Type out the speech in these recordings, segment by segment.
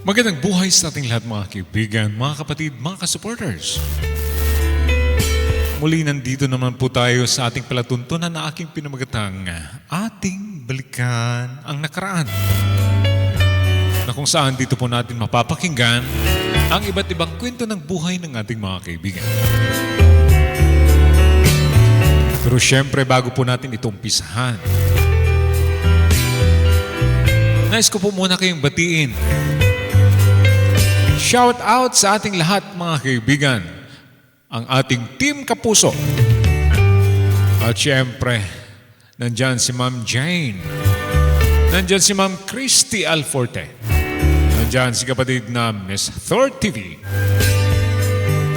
Magandang buhay sa ating lahat mga kaibigan, mga kapatid, mga ka-supporters. Muli nandito naman po tayo sa ating palatuntunan na aking pinamagatang ating balikan ang nakaraan. Na kung saan dito po natin mapapakinggan ang iba't ibang kwento ng buhay ng ating mga kaibigan. Pero syempre bago po natin ito umpisahan, nais ko po muna kayong batiin. Shout out sa ating lahat mga kaibigan, ang ating Team Kapuso. At syempre, nandyan si Ma'am Jane, nandyan si Ma'am Christy Alforte, nandyan si kapatid na Miss Thor TV,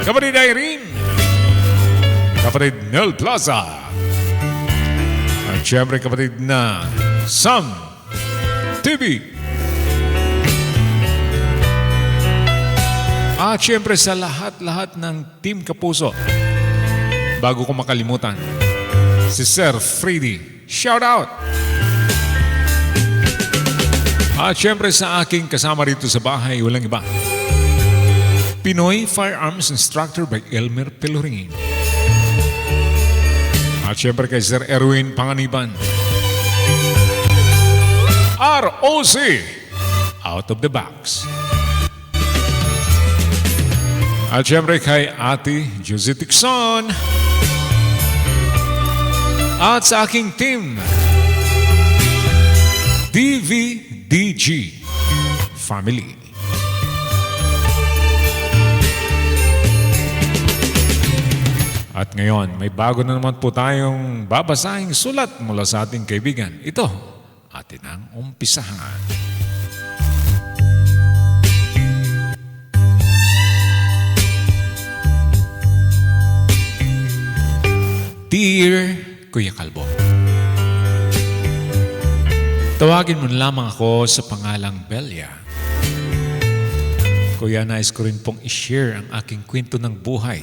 kapatid Irene, kapatid Nel Plaza, at syempre kapatid na Sam TV. At syempre sa lahat-lahat ng Team Kapuso, bago ko makalimutan, si Sir Freddy, shout out! At syempre sa aking kasama rito sa bahay, walang iba, Pinoy Firearms Instructor by Elmer Pelorin. At syempre kay Sir Erwin Panganiban, ROC, Out of the Box. At syempre kay Ate Josie Tixon. At sa aking team, DVDG Family. At ngayon, may bago na naman po tayong babasahing sulat mula sa ating kaibigan. Ito, atin ang umpisahan. Dear Kuya Kalbo, tawagin mo lamang ako sa pangalang Belia. Kuya, nais ko rin pong i-share ang aking kwento ng buhay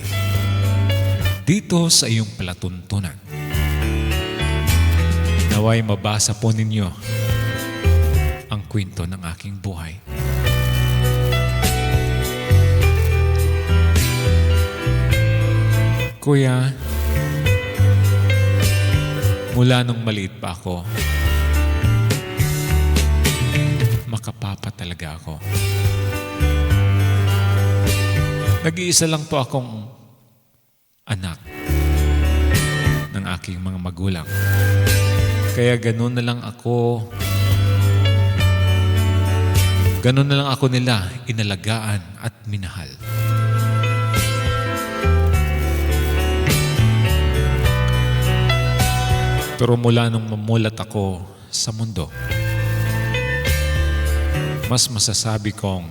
dito sa iyong palatuntunan. Naway mabasa po ninyo ang kwento ng aking buhay. Kuya, mula nung maliit pa ako, makapapa talaga ako. Nag-iisa lang po akong anak ng aking mga magulang. Kaya ganun na lang ako nila inalagaan at minahal. Pero mula nung mamulat ako sa mundo, mas masasabi kong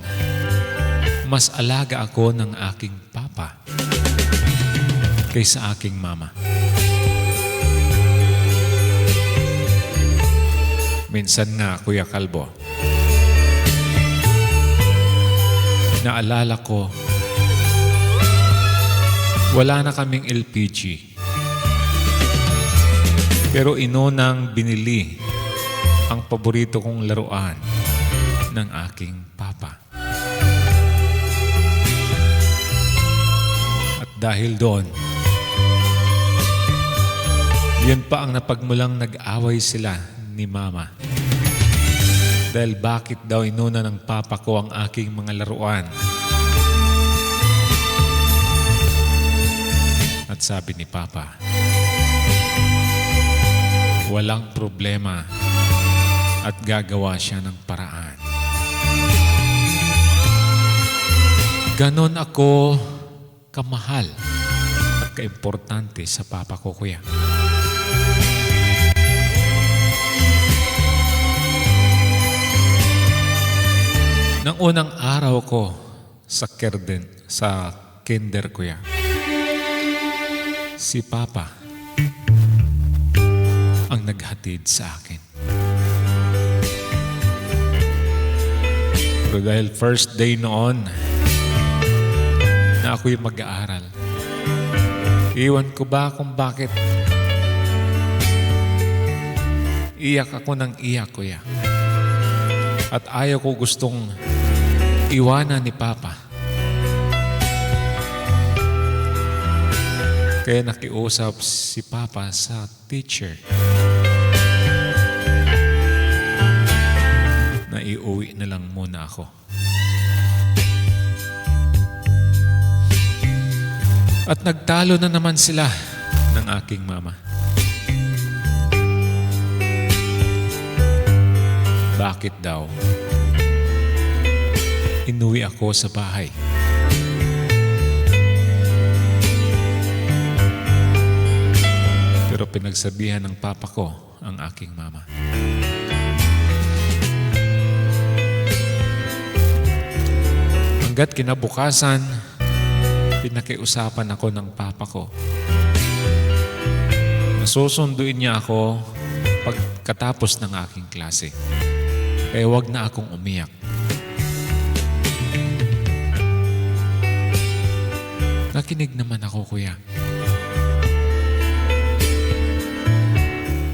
mas alaga ako ng aking papa kaysa aking mama. Minsan nga, Kuya Kalbo, naalala ko, wala na kaming LPG. Pero inunang binili ang paborito kong laruan ng aking papa. At dahil doon, yun pa ang napagmulang nag-away sila ni mama. Dahil bakit daw inuna ng papa ko ang aking mga laruan? At sabi ni papa, walang problema at gagawa siya ng paraan. Ganon ako kamahal at kaimportante sa papa ko, Kuya. Nang unang araw ko sa kinder, Kuya, si papa ang naghatid sa akin. Pero dahil first day noon na ako'y mag-aaral, iwan ko ba kung bakit iyak ako ng iyak, Kuya. At ayaw ko gustong iwanan ni Papa. Kaya nakiusap si Papa sa teacher na iuwi na lang muna ako. At nagtalo na naman sila ng aking mama. Bakit daw? Inuwi ako sa bahay. Pero pinagsabihan ng papa ko ang aking mama. Hanggat kinabukasan, pinakiusapan ako ng papa ko. Nasusunduin niya ako pagkatapos ng aking klase. Kaya wag na akong umiyak. Nakinig naman ako, kuya.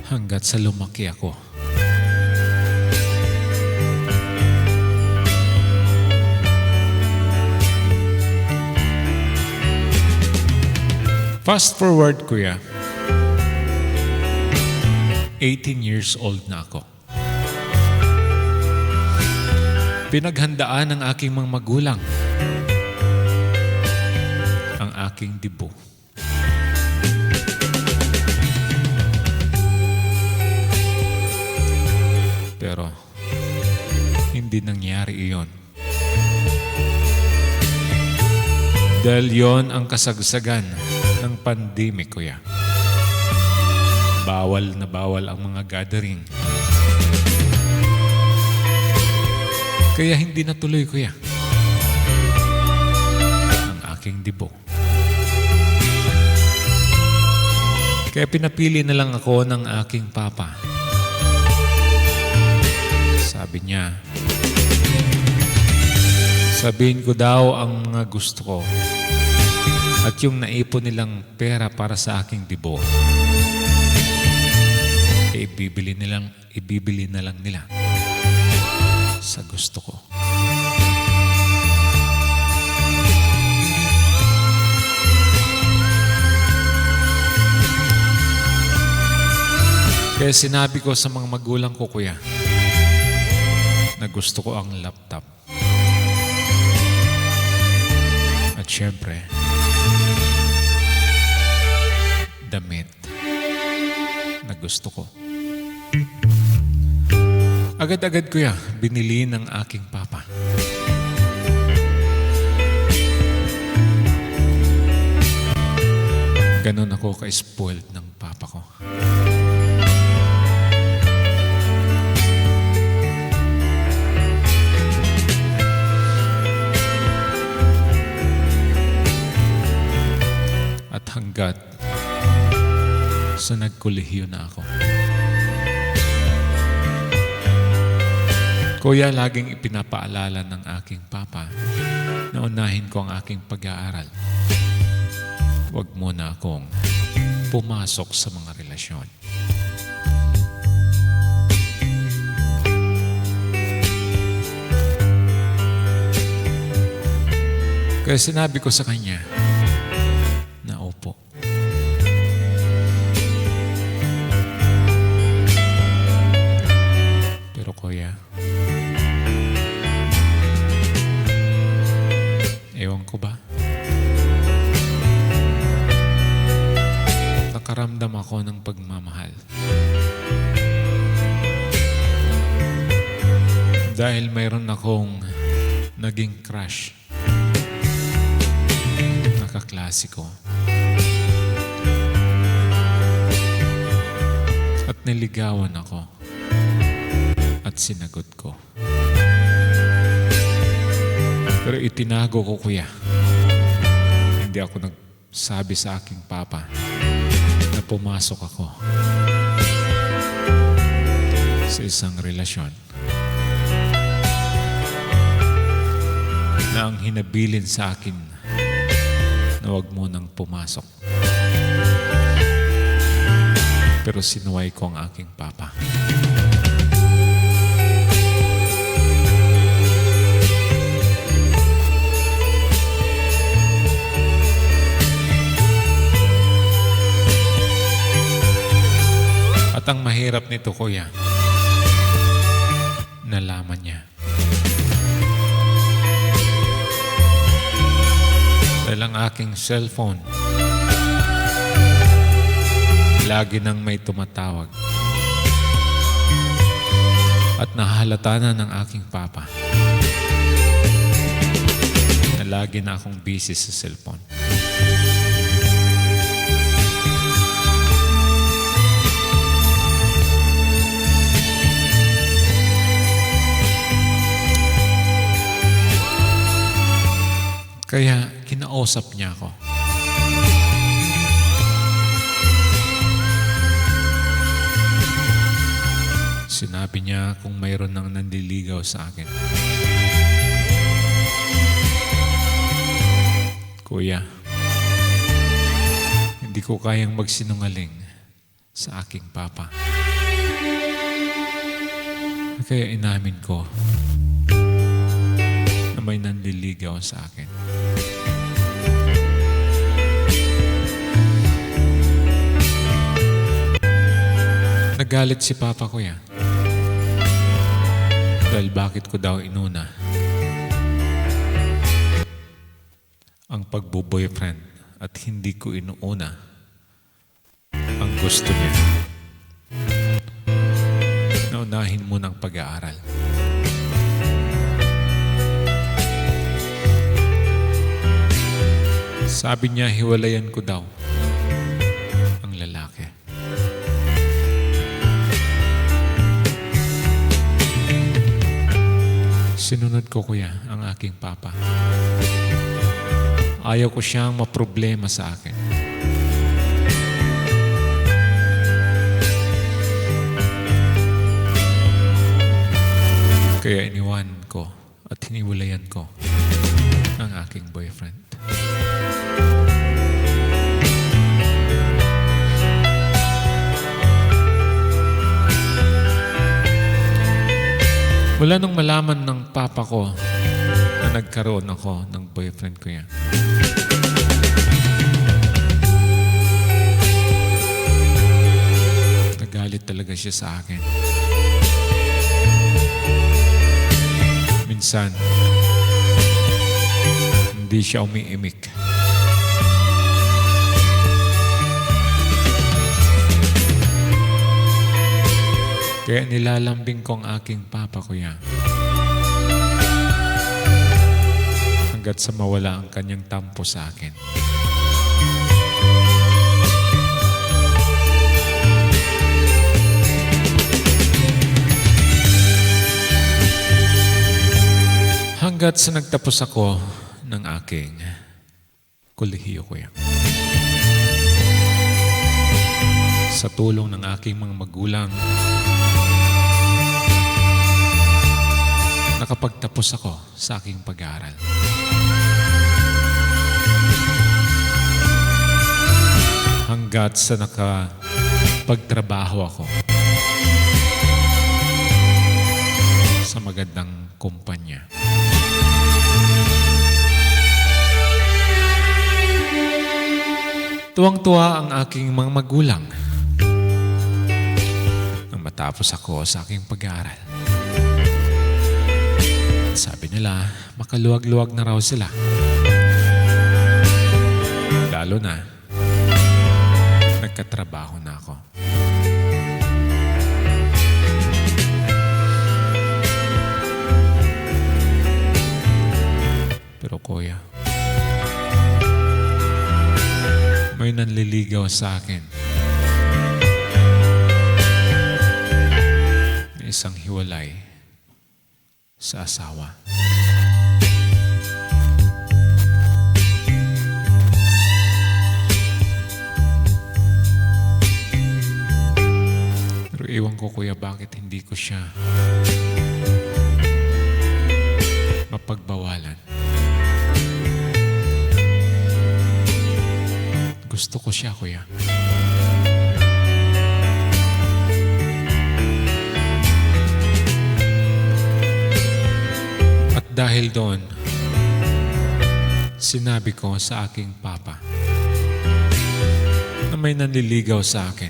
Hanggat sa lumaki ako. Fast forward, kuya. 18 years old na ako. Pinaghandaan ng aking mga magulang ang aking dibo. Pero hindi nangyari iyon. Dahil yon ang kasagsagan ng pandemic, kuya. Bawal na bawal ang mga gathering. Kaya hindi natuloy, kuya, ang aking dibo. Kaya pinapili na lang ako ng aking papa. Sabi niya, sabihin ko daw ang mga gusto ko at yung naipon nilang pera para sa aking dibo, ibibili na lang nila sa gusto ko. Kaya sinabi ko sa mga magulang ko, kuya, na gusto ko ang laptop. At syempre, damit na gusto ko. Agad-agad, kuya, binili ng aking papa. Ganon ako ka-spoiled ng papa ko. At hanggat sa nagkolehiyo na ako. Kuya, laging ipinapaalala ng aking papa na unahin ko ang aking pag-aaral. Huwag muna akong pumasok sa mga relasyon. Kaya sinabi ko sa kanya na opo. Pero kuya, ewan ko ba? Nakaramdam ako ng pagmamahal. Dahil mayroon akong naging crush. Nakaklase ko. At niligawan ako. At sinagot ko. Pero itinago ko, kuya. Hindi ako nagsabi sa aking papa na pumasok ako sa isang relasyon na ang hinabilin sa akin na huwag mo nang pumasok. Pero sinuway ko ang aking papa. hirap nito, kuya. Nalaman niya. Dahil ang aking cellphone, lagi nang may tumatawag. At nahalata na ng aking papa na lagi na akong busy sa cellphone. Kaya kinausap niya ako. Sinabi niya kung mayroon nang nanliligaw sa akin. Kuya, hindi ko kayang magsinungaling sa aking papa. Kaya inamin ko na may nanliligaw sa akin. Nagalit si papa ko yan. Dahil bakit ko daw inuna ang pagbo-boyfriend at hindi ko inuuna ang gusto niya. Naunahin mo ng pag-aaral. Sabi niya, hiwalayan ko daw ang lalaki. Sinunod ko, kuya, ang aking papa. Ayaw ko siyang maproblema sa akin. Kaya iniwan ko at hiniwalayan ko ang aking boyfriend. Mula nung malaman ng papa ko na nagkaroon ako ng boyfriend ko yan, nagalit talaga siya sa akin. Minsan, hindi siya umiimik. Kaya nilalambing ko ang aking papa ko yan. Hanggat sa mawala ang kanyang tampo sa akin. Hanggat sa nagtapos ako ng aking kolehiyo ko yan. Sa tulong ng aking mga magulang, nakapagtapos ako sa aking pag-aaral. Hanggat sa nakapagtrabaho ako sa magandang kumpanya. Tuwang-tuwa ang aking mga magulang nang matapos ako sa aking pag-aaral. Sabi nila, makaluwag-luwag na raw sila. Lalo na, nagkatrabaho na ako. Pero kuya, may nanliligaw sa akin. May isang hiwalay sa asawa. Pero iwan ko, kuya, bakit hindi ko siya mapagbawalan. Gusto ko siya, kuya. Dahil doon, sinabi ko sa aking papa na may nanliligaw sa akin.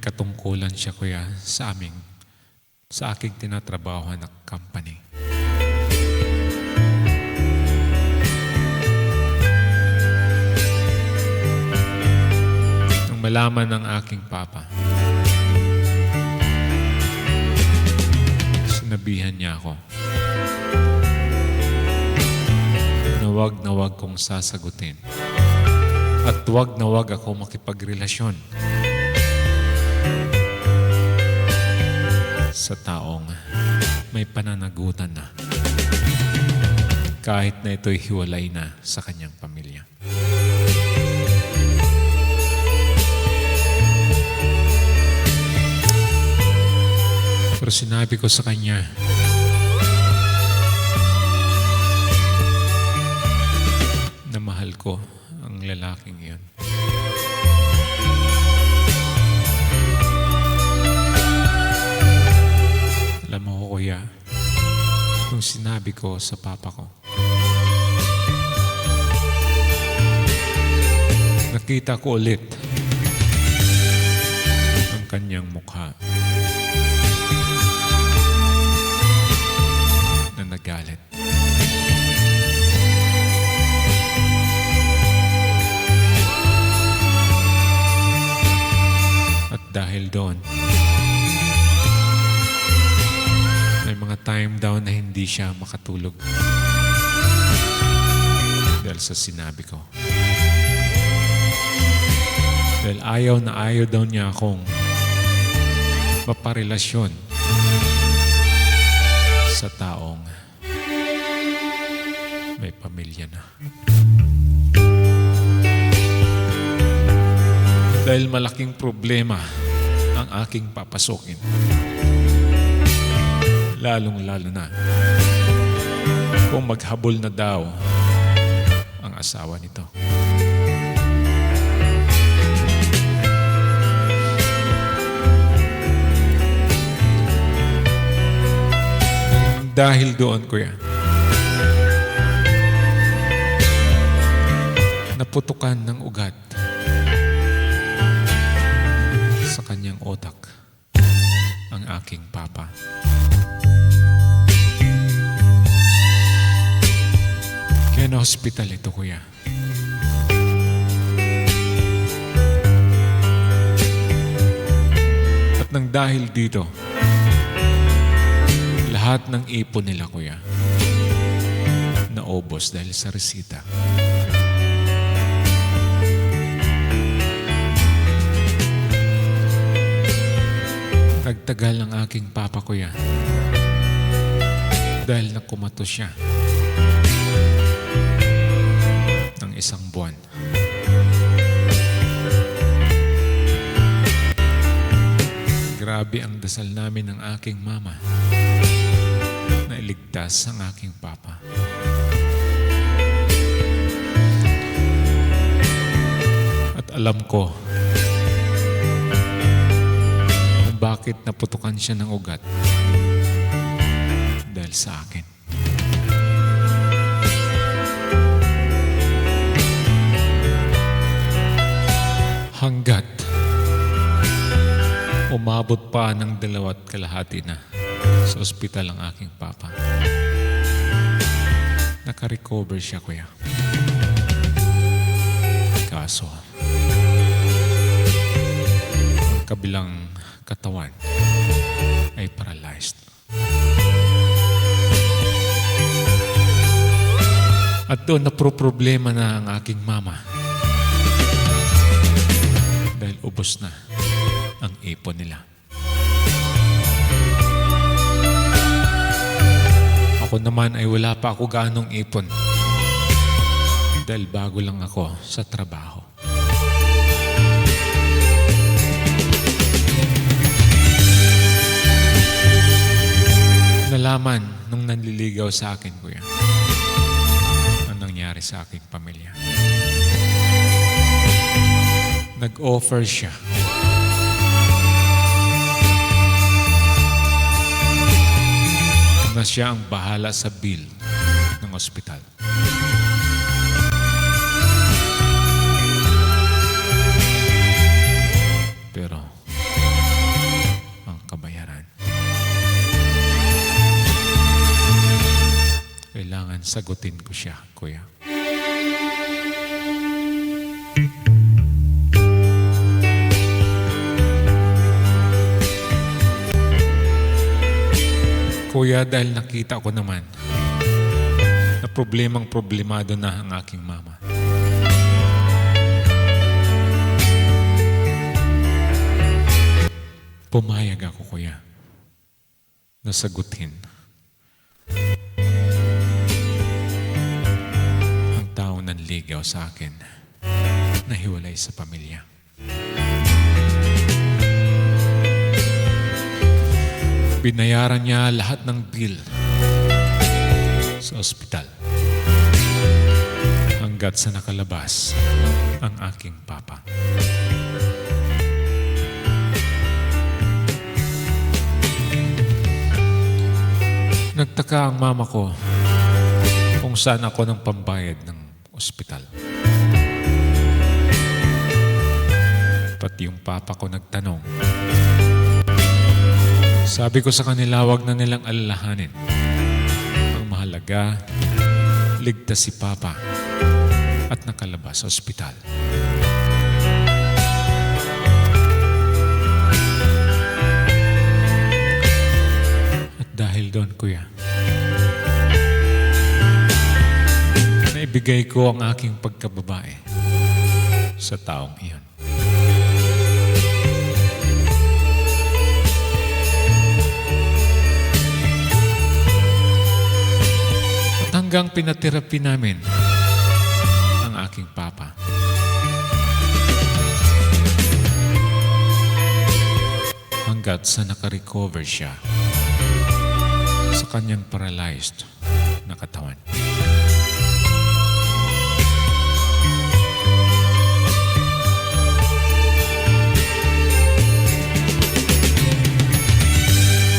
May katungkulan siya, kuya, sa aking tinatrabaho na company. Nang malaman ng aking papa, sinabihan niya ako na wag kong sasagutin at wag na wag ako makipagrelasyon sa taong may pananagutan na kahit na ito'y hiwalay na sa kanyang pamilya. Pero sinabi ko sa kanya, na mahal ko ang lalaking iyon. Alam mo, kuya, nung sinabi ko sa papa ko, nakita ko ulit ang kanyang mukha na nagalit. At dahil doon, may mga time daw na hindi siya makatulog dahil sa sinabi ko. Dahil ayaw na ayaw daw niya akong maparelasyon sa taong may pamilya na. Dahil malaking problema ang aking papasukin. Lalong-lalo na kung maghabol na daw ang asawa nito. Dahil doon, kuya, naputukan ng ugat sa kanyang otak ang aking papa. Kaya na-hospital ito, kuya. At nang dahil dito, lahat ng ipon nila, kuya, naubos dahil sa resita. Nagtagal ang aking papa, kuya, dahil nakumato siya ng 1 buwan. Grabe ang dasal namin ng aking mama na iligtas ang aking papa. At alam ko bakit naputukan siya ng ugat dahil sa akin. Hanggat umabot pa ng 2.5 na sa ospital ang aking papa, nakarecover siya, kuya. Kaso ang kabilang katawan ay paralyzed. At doon naproproblema na ang aking mama dahil ubos na ang ipon nila. Ako naman ay wala pa ako gaanong ipon dahil bago lang ako sa trabaho. Nalaman nung nanliligaw sa akin, kuya, ang nangyari sa aking pamilya. Nag-offer siya na siya ang bahala sa bill ng ospital. Pero sagutin ko siya, kuya. Kuya, dahil nakita ko naman na problemado na ang aking mama. Pumayag ako, kuya, na sagutin ang taong nanligaw sa akin na hiwalay sa pamilya. Binayaran niya lahat ng bill sa ospital hanggat sa nakalabas ang aking papa. Nagtaka ang mama ko kung saan ako ng pambayad ng ospital. Pati yung papa ko nagtanong. Sabi ko sa kanila, wag na nilang alalahanin. Ang mahalaga, ligtas si Papa at nakalabas sa ospital. At dahil doon, kuya, naibigay ko ang aking pagkababae sa taong iyon. Hanggang pinaterapi namin ang aking papa. Hanggat sa nakarecover siya sa kanyang paralyzed na katawan.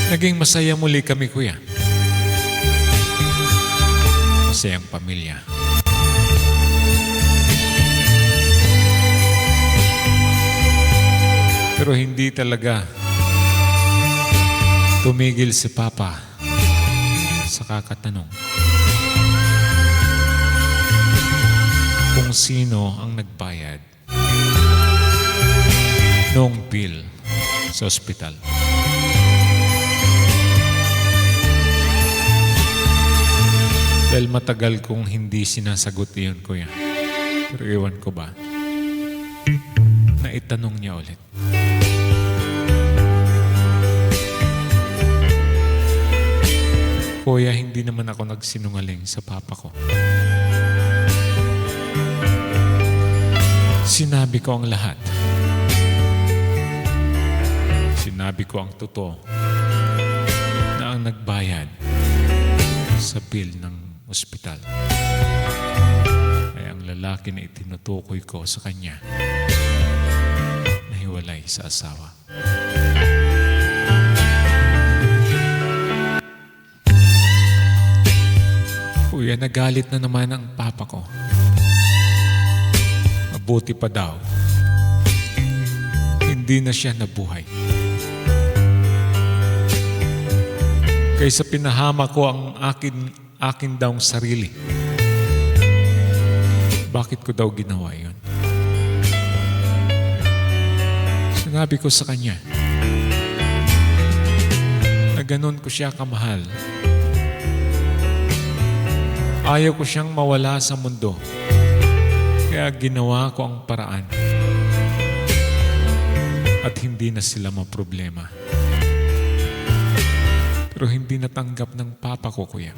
Naging masaya muli kami, kuya. Masayang pamilya. Pero hindi talaga tumigil si Papa sa kakatanong kung sino ang nagbayad noong bill sa ospital. Dahil matagal kong hindi sinasagot iyon, kuya. Pero iwan ko ba, naitanong niya ulit. Kuya, hindi naman ako nagsinungaling sa papa ko. Sinabi ko ang lahat. Sinabi ko ang totoo na ang nagbayad sa bill ng ospital ay ang lalaki na itinutukoy ko sa kanya na hiwalay sa asawa. Kuya, nagalit na naman ang papa ko. Mabuti pa daw, hindi na siya nabuhay. Kaysa pinahama ko ang akin daw sarili. Bakit ko daw ginawa yun? Sinabi ko sa kanya na ganun ko siya kamahal. Ayaw ko siyang mawala sa mundo. Kaya ginawa ko ang paraan. At hindi na sila maproblema. Pero hindi natanggap ng papa ko, kuya.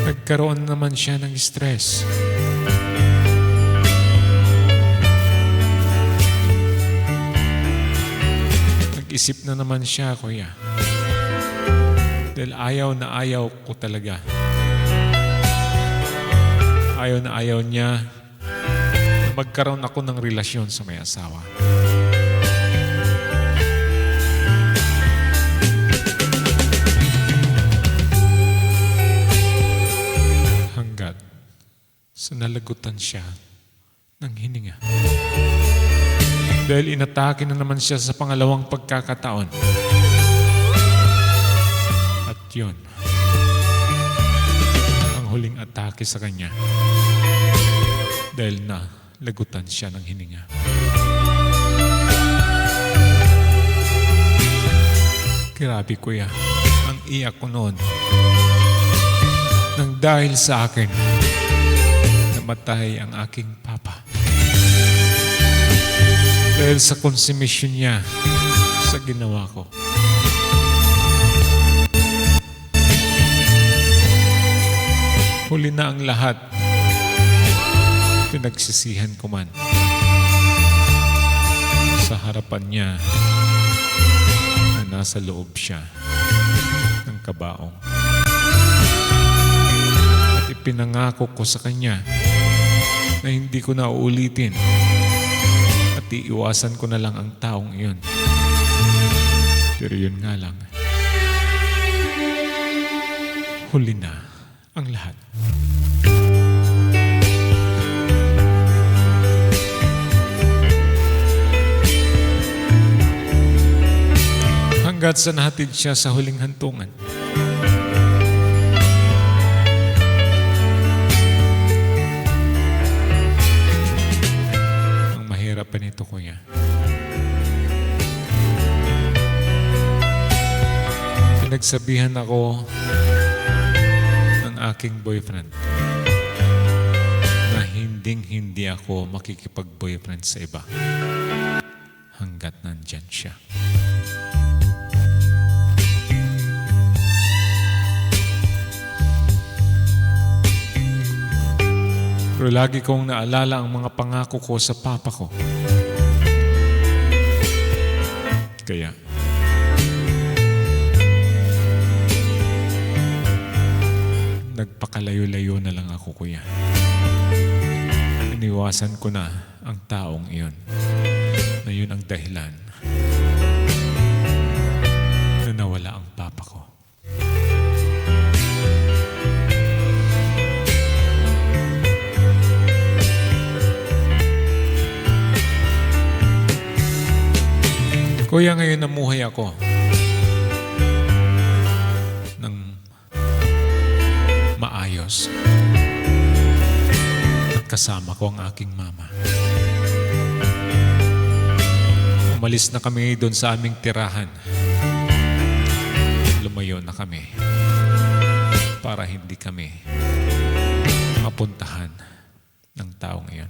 Nagkaroon naman siya ng stress. Nag-isip na naman siya, kuya. Dahil ayaw na ayaw ko talaga. Ayaw na ayaw niya magkaroon ako ng relasyon sa may asawa. Hanggat sa nalagutan siya ng hininga. Dahil inatake na naman siya sa pangalawang pagkakataon. At yun, ang huling atake sa kanya. Dahil na lagutan siya ng hininga. Grabe kuya, ang iyak ko noon. Nang dahil sa akin, namatay ang aking papa. Dahil sa konsumisyon niya sa ginawa ko. Huli na ang lahat. Pinagsisihan ko man. Sa harapan niya na nasa loob siya ng kabaong. At ipinangako ko sa kanya na hindi ko na uulitin. At iiwasan ko na lang ang taong iyon. Pero yun nga lang. Huli na ang lahat. Hanggat sa nahatid siya sa huling hantungan. Pa nito kuya. Pinagsabihan ako ng aking boyfriend na hindi ako makikipag-boyfriend sa iba hanggat nandyan siya. Pero lagi kong naalala ang mga pangako ko sa papa ko. Kaya, nagpakalayo-layo na lang ako kuya. Iniwasan ko na ang taong iyon. Na yun ang dahilan na nawala ang papa ko. Kuya, ngayon namuhay ako ng maayos at kasama ko ang aking mama. Umalis na kami doon sa aming tirahan. Lumayo na kami para hindi kami mapuntahan ng taong iyon.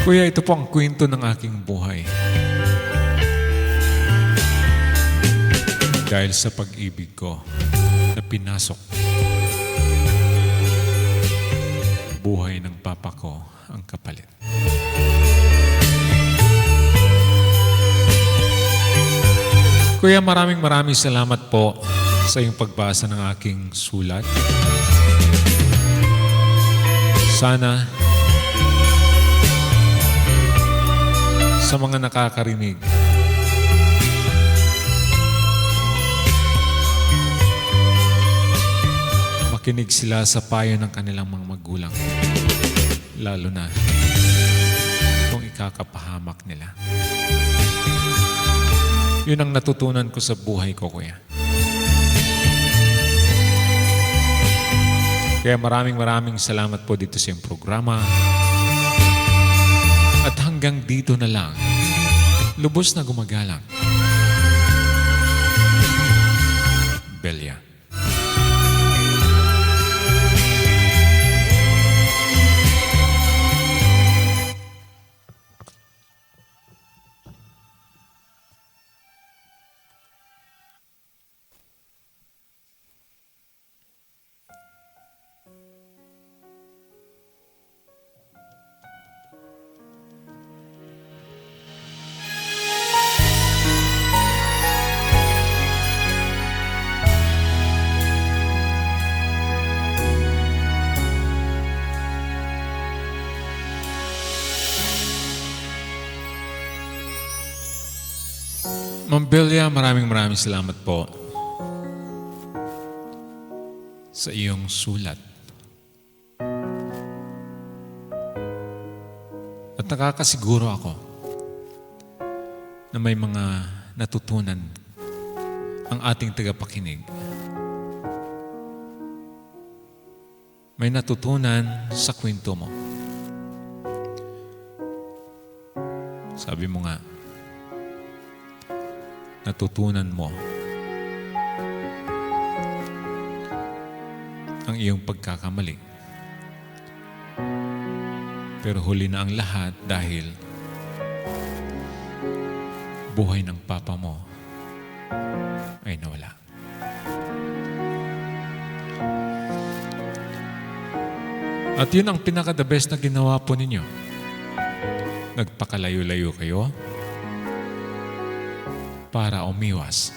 Kuya, ito po ang kwento ng aking buhay. Dahil sa pag-ibig ko na pinasok, buhay ng papa ko ang kapalit. Kuya, maraming salamat po sa iyong pagbasa ng aking sulat. Sana sa mga nakakarinig, makinig sila sa payo ng kanilang mga magulang, lalo na kung ikakapahamak nila. Yun ang natutunan ko sa buhay ko, kuya. Kaya maraming salamat po dito sa iyong programa. At hanggang dito na lang, lubos na gumagalang. Belia. Ma'am Belia, maraming salamat po sa iyong sulat. nakakasiguro ako na may mga natutunan ang ating tagapakinig. May natutunan sa kwento mo. Sabi mo nga, natutunan mo ang iyong pagkakamali. Pero huli na ang lahat dahil buhay ng papa mo ay nawala. At yun ang pinaka-the best na ginawa po ninyo. Nagpakalayo-layo kayo para umiwas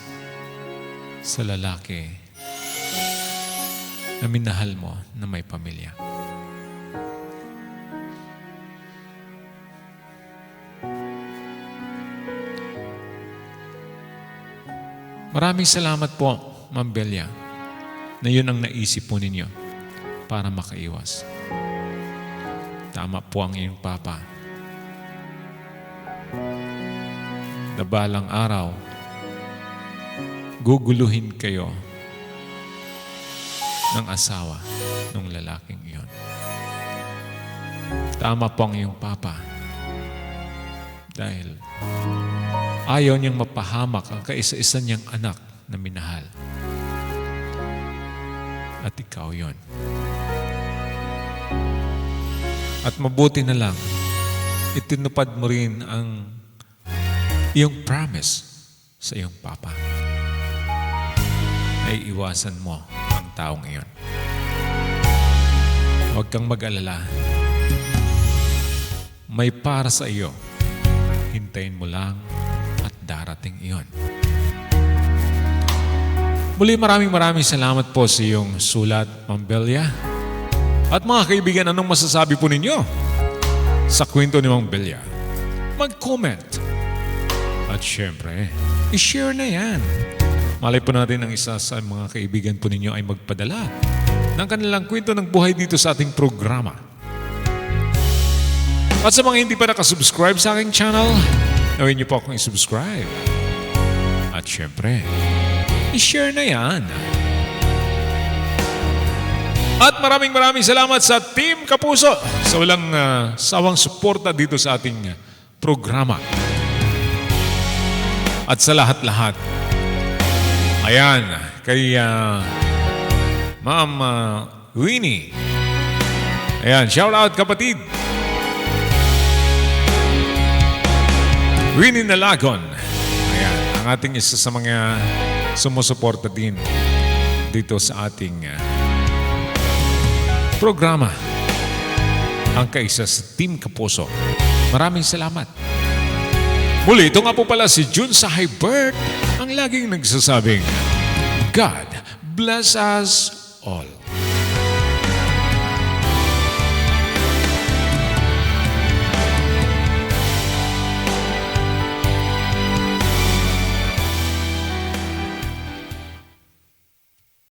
sa lalaki na minahal mo na may pamilya. Maraming salamat po, Ma'am Belia, na yun ang naisip po ninyo para makaiwas. Tama po ang iyong papa. Na balang araw, guguluhin kayo ng asawa ng lalaking iyon. Tama po ang iyong papa. Dahil ayaw niyang mapahamak ang kaisa-isa niyang anak na minahal. At ikaw yon. At mabuti na lang, itinupad mo rin ang iyong promise sa iyong papa. Ay iwasan mo ang taong iyon. Huwag kang mag-alala. May para sa iyo. Hintayin mo lang at darating iyon. Muli maraming salamat po sa iyong sulat, Ma'am Belia. At mga kaibigan, anong masasabi po ninyo sa kwento ni Ma'am Belia? Mag-comment. At syempre, i-share na yan. Malay po natin ang isa sa mga kaibigan po ninyo ay magpadala ng kanilang kwento ng buhay dito sa ating programa. At sa mga hindi pa nakasubscribe sa aking channel, nawin niyo po akong i-subscribe. At syempre, i-share na yan. At maraming salamat sa Team Kapuso sa walang sawang suporta dito sa ating programa. At sa lahat-lahat, ayan, kay Ma'am Winnie. Ayan, shout out kapatid. Winnie Nalagon. Ayan, ang ating isa sa mga sumusuporta din dito sa ating programa. Ang kaisa sa Team Kapuso. Maraming salamat. Muli, ito nga po pala si Jun Sahaybert, ang laging nagsasabing, God bless us all.